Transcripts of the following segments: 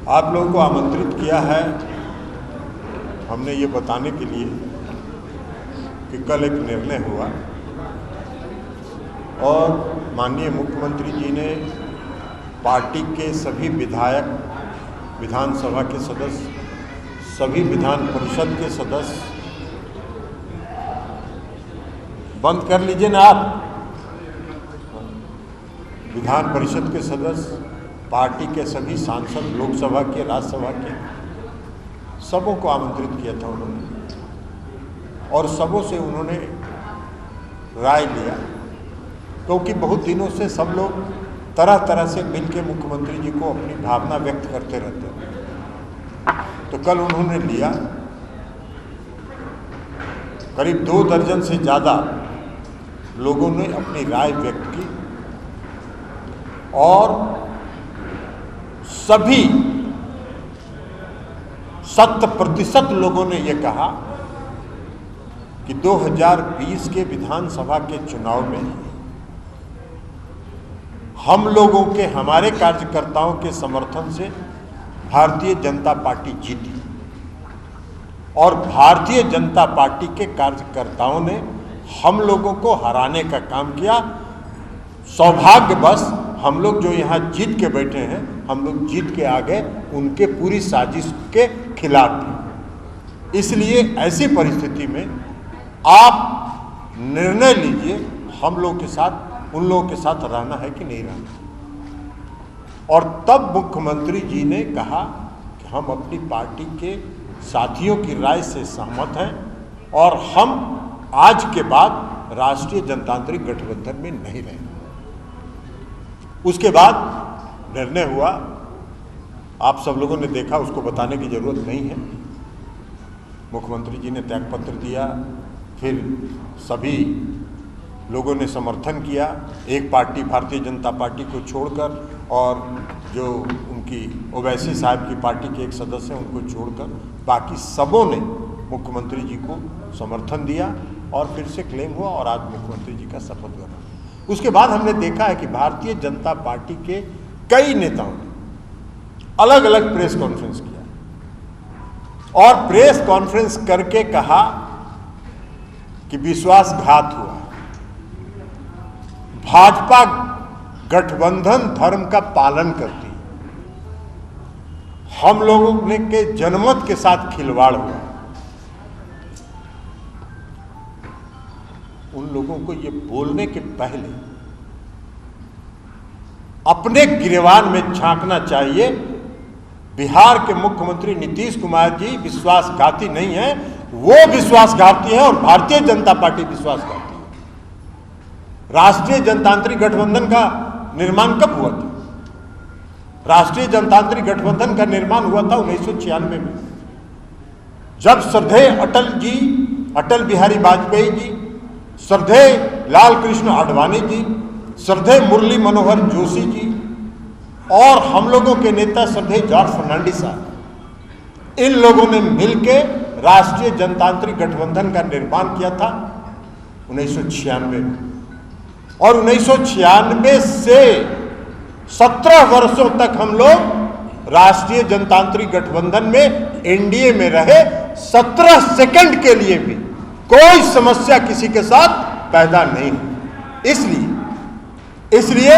आप लोगों को आमंत्रित किया है हमने ये बताने के लिए कि कल एक निर्णय हुआ और माननीय मुख्यमंत्री जी ने पार्टी के सभी विधायक, विधानसभा के सदस्य, सभी विधान परिषद के सदस्य, बंद कर लीजिए ना आप, विधान परिषद के सदस्य, पार्टी के सभी सांसद, लोकसभा के, राज्यसभा के, सबों को आमंत्रित किया था उन्होंने और सबों से उन्होंने राय लिया, क्योंकि बहुत दिनों से सब लोग तरह तरह से मिल के मुख्यमंत्री जी को अपनी भावना व्यक्त करते रहते हैं। तो कल उन्होंने लिया, करीब 2 दर्जन से ज़्यादा लोगों ने अपनी राय व्यक्त की और सभी 100% लोगों ने यह कहा कि 2020 के विधानसभा के चुनाव में हम लोगों के, हमारे कार्यकर्ताओं के समर्थन से भारतीय जनता पार्टी जीती और भारतीय जनता पार्टी के कार्यकर्ताओं ने हम लोगों को हराने का काम किया। सौभाग्यवश हम लोग जो यहाँ जीत के बैठे हैं, हम लोग जीत के आ गए उनके पूरी साजिश के खिलाफ थे। इसलिए ऐसी परिस्थिति में आप निर्णय लीजिए हम लोग के साथ, उन लोगों के साथ रहना है कि नहीं रहना। और तब मुख्यमंत्री जी ने कहा कि हम अपनी पार्टी के साथियों की राय से सहमत हैं और हम आज के बाद राष्ट्रीय जनतांत्रिक गठबंधन में नहीं रहेंगे। उसके बाद निर्णय हुआ, आप सब लोगों ने देखा, उसको बताने की जरूरत नहीं है। मुख्यमंत्री जी ने त्यागपत्र दिया, फिर सभी लोगों ने समर्थन किया, एक पार्टी भारतीय जनता पार्टी को छोड़कर और जो उनकी ओवैसी साहब की पार्टी के एक सदस्य हैं उनको छोड़कर बाकी सबों ने मुख्यमंत्री जी को समर्थन दिया और फिर से क्लेम हुआ और आज मुख्यमंत्री जी का शपथ ग्रहण। उसके बाद हमने देखा है कि भारतीय जनता पार्टी के कई नेताओं ने अलग अलग प्रेस कॉन्फ्रेंस किया और प्रेस कॉन्फ्रेंस करके कहा कि विश्वासघात हुआ, भाजपा गठबंधन धर्म का पालन करती, हम लोगों ने के जनमत के साथ खिलवाड़ हुआ। उन लोगों को ये बोलने के पहले अपने गिरेबान में झांकना चाहिए। बिहार के मुख्यमंत्री नीतीश कुमार जी विश्वासघाती नहीं है, वो विश्वासघाती है और भारतीय जनता पार्टी विश्वासघाती है। राष्ट्रीय जनतांत्रिक गठबंधन का निर्माण कब हुआ था? राष्ट्रीय जनतांत्रिक गठबंधन का निर्माण हुआ था 1996 में, जब श्रद्धेय अटल बिहारी वाजपेयी जी, श्रद्धेय लाल कृष्ण आडवाणी जी, श्रद्धेय मुरली मनोहर जोशी जी और हम लोगों के नेता श्रद्धेय जॉर्ज फर्नांडिस साहब, इन लोगों ने मिलकर राष्ट्रीय जनतांत्रिक गठबंधन का निर्माण किया था 1996 में। और 1996 से 17 वर्षों तक हम लोग राष्ट्रीय जनतांत्रिक गठबंधन में एनडीए में रहे। 17 सेकंड के लिए भी कोई समस्या किसी के साथ पैदा नहीं हुई। इसलिए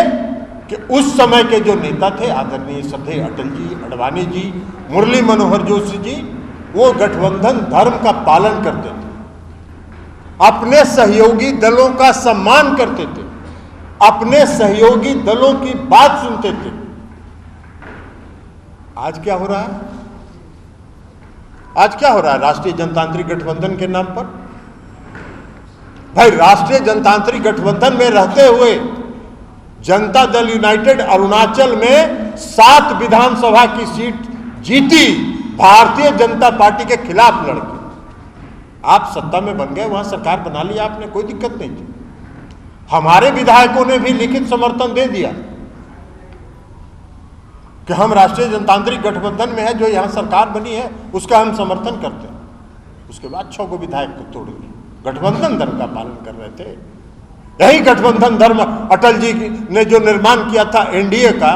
कि उस समय के जो नेता थे आदरणीय श्रद्धेय अटल जी, आडवाणी जी, मुरली मनोहर जोशी जी, वो गठबंधन धर्म का पालन करते थे, अपने सहयोगी दलों का सम्मान करते थे, अपने सहयोगी दलों की बात सुनते थे। आज क्या हो रहा है? आज क्या हो रहा है राष्ट्रीय जनतांत्रिक गठबंधन के नाम पर? भाई, राष्ट्रीय जनतांत्रिक गठबंधन में रहते हुए जनता दल यूनाइटेड अरुणाचल में 7 विधानसभा की सीट जीती भारतीय जनता पार्टी के खिलाफ लड़के। आप सत्ता में बन गए, वहां सरकार बना लिया आपने, कोई दिक्कत नहीं थी। हमारे विधायकों ने भी लिखित समर्थन दे दिया कि हम राष्ट्रीय जनतांत्रिक गठबंधन में है, जो यहां सरकार बनी है उसका हम समर्थन करते हैं। उसके बाद 6 को विधायक को तोड़ दिया। गठबंधन धर्म का पालन कर रहे थे। यही गठबंधन धर्म अटल जी ने जो निर्माण किया था एनडीए का,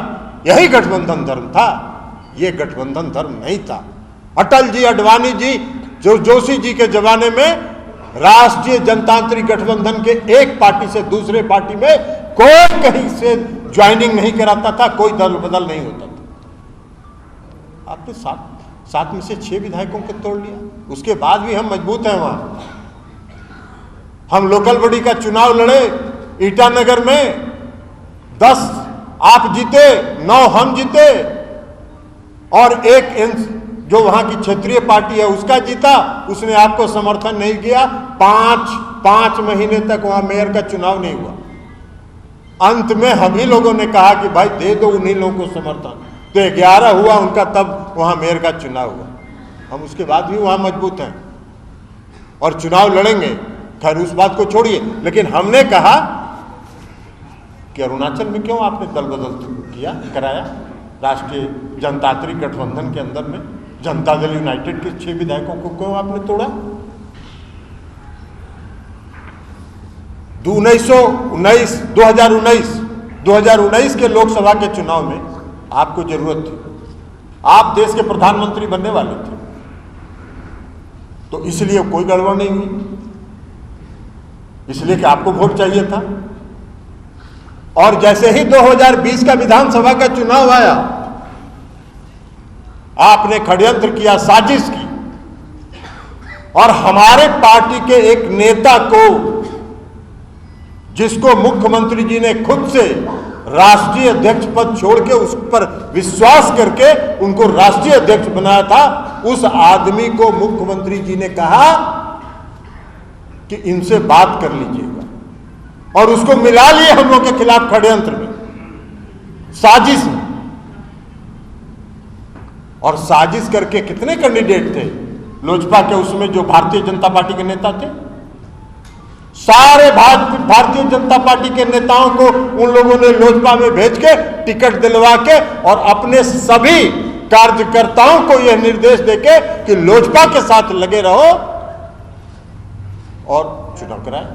यही गठबंधन धर्म था। ये गठबंधन धर्म नहीं था। अटल जी, अडवाणी जी, जोशी जी के जमाने में राष्ट्रीय जनतांत्रिक गठबंधन के एक पार्टी से दूसरे पार्टी में कोई कहीं से ज्वाइनिंग नहीं कराता था, कोई दल बदल नहीं होता था। आपने सात में से 6 विधायकों को तोड़ लिया, उसके बाद भी हम मजबूत हैं। वहां हम लोकल बॉडी का चुनाव लड़े ईटानगर में, 10 आप जीते, 9 हम जीते, और एक जो वहां की क्षेत्रीय पार्टी है उसका जीता, उसने आपको समर्थन नहीं किया। 5 महीने तक वहां मेयर का चुनाव नहीं हुआ। अंत में हम ही लोगों ने कहा कि भाई दे दो उन्हीं लोगों को समर्थन, तो 11 हुआ उनका, तब वहां मेयर का चुनाव हुआ। हम उसके बाद भी वहां मजबूत हैं और चुनाव लड़ेंगे। खैर उस बात को छोड़िए, लेकिन हमने कहा कि अरुणाचल में क्यों आपने दल बदल कराया? राष्ट्रीय जनतांत्रिक गठबंधन के अंदर में जनता दल यूनाइटेड के 6 विधायकों को क्यों आपने तोड़ा? 2019 के लोकसभा के चुनाव में आपको जरूरत थी, आप देश के प्रधानमंत्री बनने वाले थे, तो इसलिए कोई गड़बड़ नहीं हुई, इसलिए कि आपको वोट चाहिए था। और जैसे ही 2020 का विधानसभा का चुनाव आया, आपने षड्यंत्र किया, साजिश की, और हमारे पार्टी के एक नेता को, जिसको मुख्यमंत्री जी ने खुद से राष्ट्रीय अध्यक्ष पद छोड़ के उस पर विश्वास करके उनको राष्ट्रीय अध्यक्ष बनाया था, उस आदमी को मुख्यमंत्री जी ने कहा कि इनसे बात कर लीजिएगा, और उसको मिला लिए हम लोग के खिलाफ षड्यंत्र में, साजिश में। और साजिश करके कितने कैंडिडेट थे लोजपा के उसमें, जो भारतीय जनता पार्टी के नेता थे? सारे भारतीय जनता पार्टी के नेताओं को उन लोगों ने लोजपा में भेज के टिकट दिलवा के और अपने सभी कार्यकर्ताओं को यह निर्देश देके कि लोजपा के साथ लगे रहो, और चुनाव कराए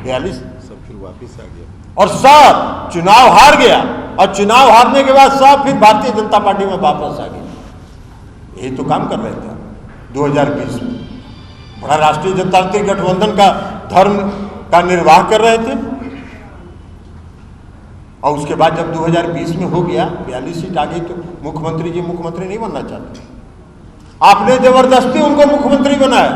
42, सब फिर वापिस आ गया और सब चुनाव हार गया, और चुनाव हारने के बाद सब फिर भारतीय जनता पार्टी में वापस आ गया। यही तो काम कर रहे थे 2020 में, बड़ा राष्ट्रीय जनतांत्रिक गठबंधन का धर्म का निर्वाह कर रहे थे। और उसके बाद जब 2020 में हो गया, 42 सीट आ गई, तो मुख्यमंत्री जी मुख्यमंत्री नहीं बनना चाहते, आपने जबरदस्ती उनको मुख्यमंत्री बनाया,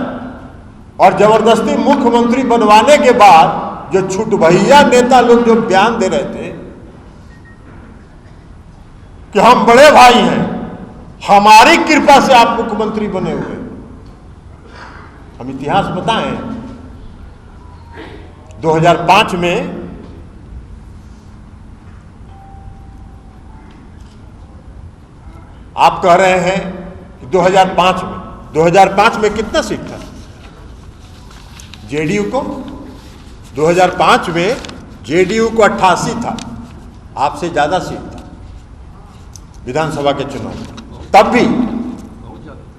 और जबरदस्ती मुख्यमंत्री बनवाने के बाद जो छुटभैया नेता लोग जो बयान दे रहे थे कि हम बड़े भाई हैं, हमारी कृपा से आप मुख्यमंत्री बने हुए, हम इतिहास बताएं, 2005 में आप कह रहे हैं कि 2005 में कितना सीट था जेडीयू को? 2005 में जेडीयू को 88 था, आपसे ज्यादा सीट था विधानसभा के चुनाव में, तब भी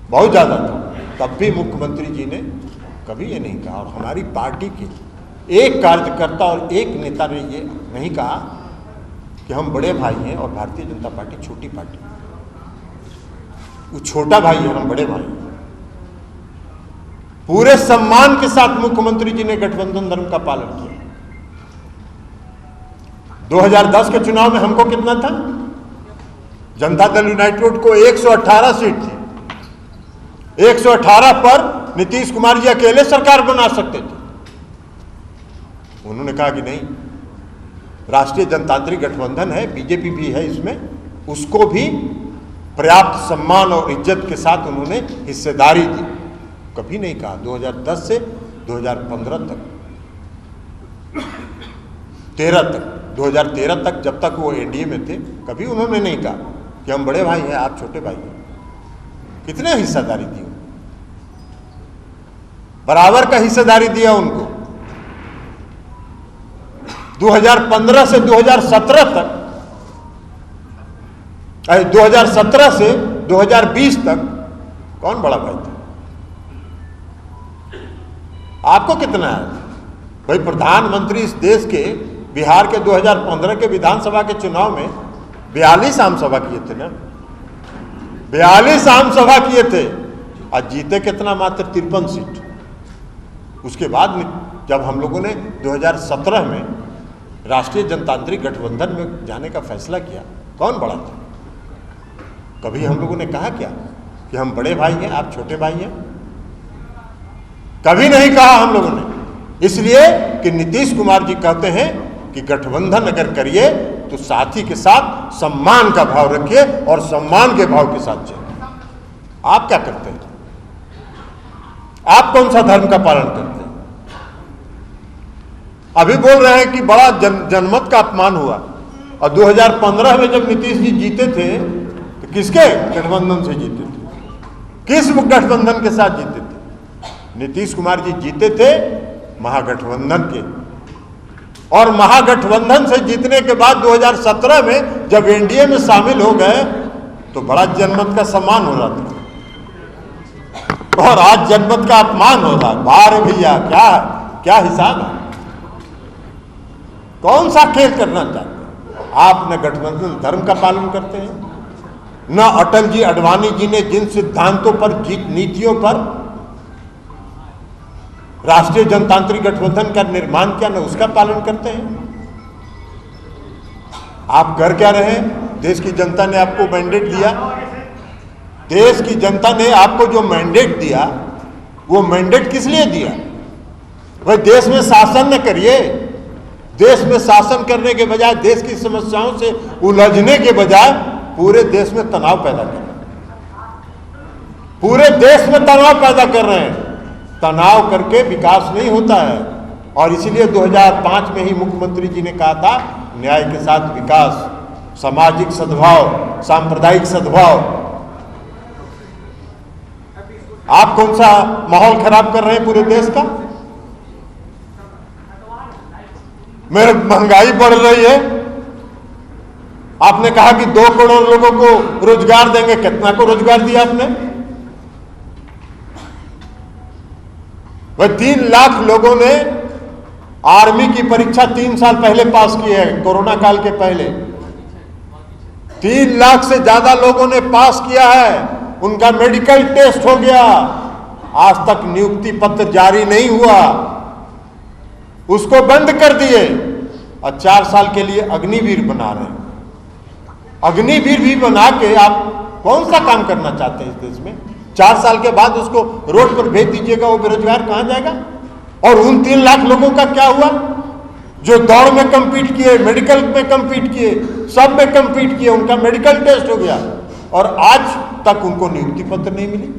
बहुत ज्यादा था। तब भी मुख्यमंत्री जी ने कभी ये नहीं कहा, और हमारी पार्टी के एक कार्यकर्ता और एक नेता ने ये नहीं कहा कि हम बड़े भाई हैं और भारतीय जनता पार्टी छोटी पार्टी है। वो छोटा भाई है, हम बड़े भाई हैं। पूरे सम्मान के साथ मुख्यमंत्री जी ने गठबंधन धर्म का पालन किया। 2010 के चुनाव में हमको कितना था? जनता दल यूनाइटेड को 118 सीट थी। 118 पर नीतीश कुमार जी अकेले सरकार बना सकते थे। उन्होंने कहा कि नहीं, राष्ट्रीय जनतांत्रिक गठबंधन है, बीजेपी भी है इसमें, उसको भी पर्याप्त सम्मान और इज्जत के साथ उन्होंने हिस्सेदारी दी। कभी नहीं कहा 2010 से 2015 तक, 2013 तक जब तक वो एनडीए में थे, कभी उन्होंने नहीं कहा कि हम बड़े भाई हैं, आप छोटे भाई हैं। कितने हिस्सेदारी दी? बराबर का हिस्सेदारी दिया उनको। 2015 से 2017 तक, 2017 से 2020 तक कौन बड़ा भाई था? आपको कितना है भाई? प्रधानमंत्री इस देश के बिहार के 2015 के विधानसभा के चुनाव में 42 आम सभा किए थे ना, 42 आम सभा किए थे और जीते कितना, मात्र 53 सीट। उसके बाद जब हम लोगों ने 2017 में राष्ट्रीय जनतांत्रिक गठबंधन में जाने का फैसला किया, कौन बड़ा था? कभी हम लोगों ने कहा क्या कि हम बड़े भाई हैं, आप छोटे भाई हैं? कभी नहीं कहा हम लोगों ने। इसलिए कि नीतीश कुमार जी कहते हैं कि गठबंधन अगर करिए तो साथी के साथ सम्मान का भाव रखिए और सम्मान के भाव के साथ चलिए। आप क्या करते हैं? आप कौन सा धर्म का पालन करते हैं? अभी बोल रहे हैं कि बड़ा जनमत का अपमान हुआ, और 2015 में जब नीतीश जी जीते थे तो किसके गठबंधन से जीते थे? किस गठबंधन के साथ जीते थे? नीतीश कुमार जी जीते थे महागठबंधन के, और महागठबंधन से जीतने के बाद 2017 में जब एनडीए में शामिल हो गए तो बड़ा जनमत का सम्मान हो रहा था, और आज जनमत का अपमान हो रहा है। बाहर भैया क्या हिसाब है? कौन सा खेल करना चाहते हैं आप? न गठबंधन धर्म का पालन करते हैं, न अटल जी अडवाणी जी ने जिन सिद्धांतों पर, नीतियों पर राष्ट्रीय जनतांत्रिक गठबंधन का निर्माण किया, न उसका पालन करते हैं। आप कर क्या रहे हैं? देश की जनता ने आपको मैंडेट दिया, देश की जनता ने आपको जो मैंडेट दिया, वो मैंडेट किस लिए दिया? भाई देश में शासन न करिए, देश में शासन करने के बजाय, देश की समस्याओं से उलझने के बजाय पूरे देश में तनाव पैदा कर रहे हैं। पूरे देश में तनाव पैदा कर रहे हैं। तनाव करके विकास नहीं होता है, और इसीलिए 2005 में ही मुख्यमंत्री जी ने कहा था, न्याय के साथ विकास, सामाजिक सद्भाव, सांप्रदायिक सद्भाव। आप कौन सा माहौल खराब कर रहे हैं पूरे देश का? मेरे महंगाई बढ़ रही है, आपने कहा कि 2 करोड़ लोगों को रोजगार देंगे, कितना को रोजगार दिया आपने? वह 3 लाख लोगों ने आर्मी की परीक्षा 3 साल पहले पास की है, कोरोना काल के पहले 3 लाख से ज्यादा लोगों ने पास किया है। उनका मेडिकल टेस्ट हो गया, आज तक नियुक्ति पत्र जारी नहीं हुआ, उसको बंद कर दिए, और 4 साल के लिए अग्निवीर बना रहे हैं। अग्निवीर भी बना के आप कौन सा काम करना चाहते हैं इस देश में? 4 साल के बाद उसको रोड पर भेज दीजिएगा, वो बेरोजगार कहां जाएगा? और उन 3 लाख लोगों का क्या हुआ जो दौड़ में कम्पीट किए, मेडिकल में कम्पीट किए, सब में कम्पीट किए, उनका मेडिकल टेस्ट हो गया, और आज तक उनको नियुक्ति पत्र नहीं मिली।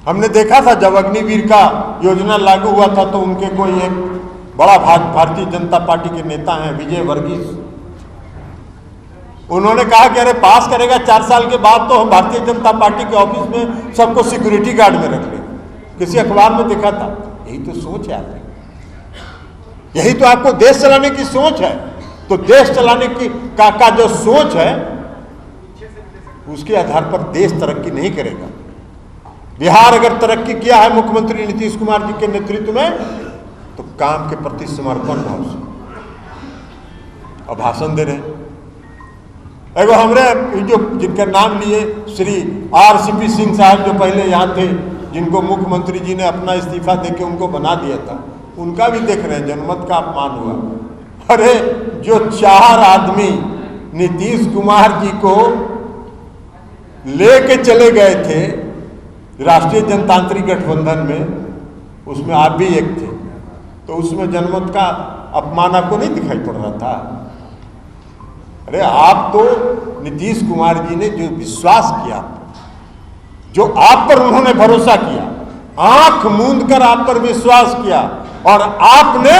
हमने देखा था जब अग्निवीर का योजना लागू हुआ था तो उनके कोई एक बड़ा भारतीय जनता पार्टी के नेता हैं विजय वर्गीस, उन्होंने कहा कि अरे पास करेगा 4 साल के बाद तो हम भारतीय जनता पार्टी के ऑफिस में सबको सिक्योरिटी गार्ड में रख लेंगे। किसी अखबार में देखा था। यही तो सोच है आपकी, यही तो आपको देश चलाने की सोच है। तो देश चलाने की का जो सोच है उसके आधार पर देश तरक्की नहीं करेगा। बिहार अगर तरक्की किया है मुख्यमंत्री नीतीश कुमार जी के नेतृत्व में तो काम के प्रति समर्पण भाव से, और भाषण दे रहे हैं। एगो हमरे जो जिनका नाम लिए श्री RCP सिंह साहब जो पहले यहाँ थे, जिनको मुख्यमंत्री जी ने अपना इस्तीफा देके उनको बना दिया था, उनका भी देख रहे हैं जनमत का अपमान हुआ। अरे जो 4 आदमी नीतीश कुमार जी को लेके चले गए थे राष्ट्रीय जनतांत्रिक गठबंधन में, उसमें आप भी एक थे, तो उसमें जनमत का अपमान आपको नहीं दिखाई पड़ रहा था? अरे आप तो नीतीश कुमार जी ने जो विश्वास किया, जो आप पर उन्होंने भरोसा किया, आंख मूंद कर आप पर विश्वास किया, और आपने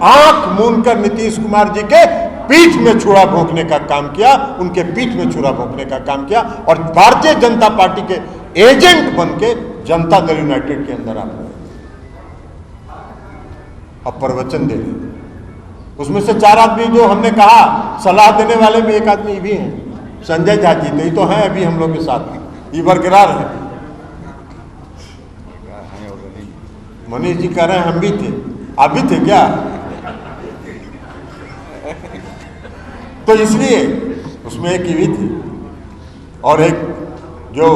आंख मूंद कर नीतीश कुमार जी के पीठ में छुरा भोंकने का काम किया, उनके पीठ में छुरा भोंकने का काम किया, और भारतीय जनता पार्टी के एजेंट बन के जनता दल यूनाइटेड के अंदर आप अब प्रवचन दे रहे। उसमें से 4 आदमी जो हमने कहा सलाह देने वाले में एक आदमी भी हैं, संजय झा जी, नहीं तो हैं अभी हम लोग के साथ, ये बरकरार है। मनीष जी कह रहे हैं हम भी थे, आप भी थे क्या? तो इसलिए उसमें एक ही थी। और एक जो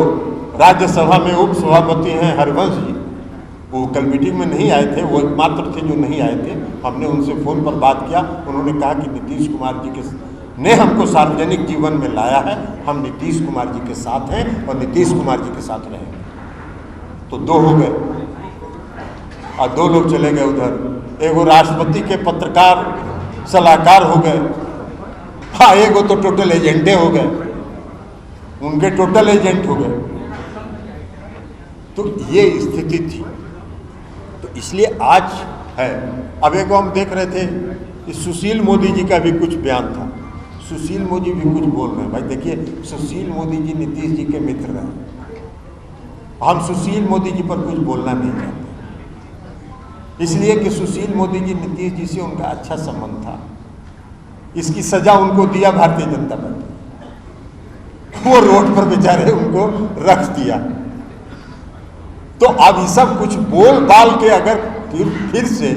राज्यसभा में उप सभापति हैं हरिवंश जी, वो कल मीटिंग में नहीं आए थे, वो एकमात्र थे जो नहीं आए थे। हमने उनसे फ़ोन पर बात किया, उन्होंने कहा कि नीतीश कुमार जी ने हमको सार्वजनिक जीवन में लाया है, हम नीतीश कुमार जी के साथ हैं और नीतीश कुमार जी के साथ रहेंगे। तो 2 हो गए और 2 लोग चले गए उधर। एगो राष्ट्रपति के पत्रकार सलाहकार हो गए, हाँ एगो तो टोटल एजेंटे हो गए, उनके टोटल एजेंट हो गए। तो ये स्थिति थी। तो इसलिए आज है। अब एक हम देख रहे थे कि सुशील मोदी जी का भी कुछ बयान था। सुशील मोदी भी कुछ बोल रहे हैं। भाई देखिए, सुशील मोदी जी नीतीश जी के मित्र हैं, हम सुशील मोदी जी पर कुछ बोलना नहीं चाहते, इसलिए कि सुशील मोदी जी नीतीश जी से उनका अच्छा संबंध था। इसकी सजा उनको दिया भारतीय जनता पार्टी, वो रोड पर बेचारे उनको रख दिया। तो अब ये सब कुछ बोल बाल के अगर फिर से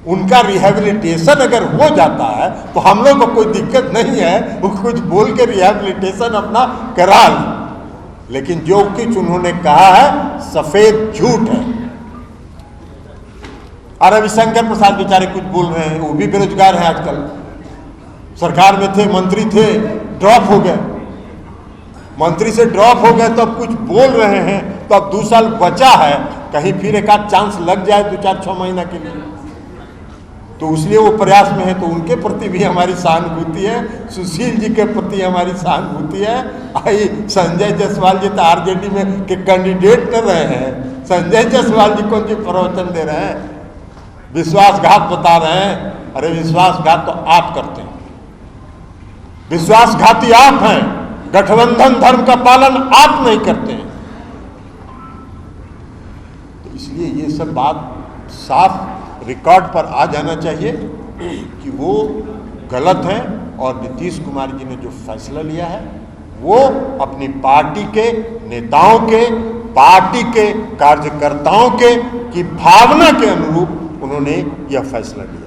उनका रिहेबिलिटेशन अगर हो जाता है तो हम लोग को कोई दिक्कत नहीं है, वो कुछ बोल के रिहेबिलिटेशन अपना करा लें। लेकिन जो कुछ उन्होंने कहा है सफेद झूठ है। और रविशंकर प्रसाद बेचारे कुछ बोल रहे हैं, वो भी बेरोजगार हैं आजकल, सरकार में थे, मंत्री थे, ड्रॉप हो गए, मंत्री से ड्रॉप हो गए तो अब कुछ बोल रहे हैं। तो अब 2 साल बचा है, कहीं फिर एक आध चांस लग जाए 2-4-6 महीना के लिए, तो इसलिए वो प्रयास में है। तो उनके प्रति भी हमारी सहानुभूति है, सुशील जी के प्रति हमारी सहानुभूति है। आई संजय जायसवाल जी तो आरजेडी में के कैंडिडेट कर रहे हैं, संजय जायसवाल जी कौन सी प्रवचन दे रहे हैं, विश्वासघात बता रहे हैं। अरे विश्वासघात तो आप करते हैं, विश्वासघाती आप हैं, गठबंधन धर्म का पालन आप नहीं करते हैं। तो इसलिए ये सब बात साफ रिकॉर्ड पर आ जाना चाहिए कि वो गलत है। और नीतीश कुमार जी ने जो फैसला लिया है वो अपनी पार्टी के नेताओं के, पार्टी के कार्यकर्ताओं के की भावना के अनुरूप उन्होंने यह फैसला लिया।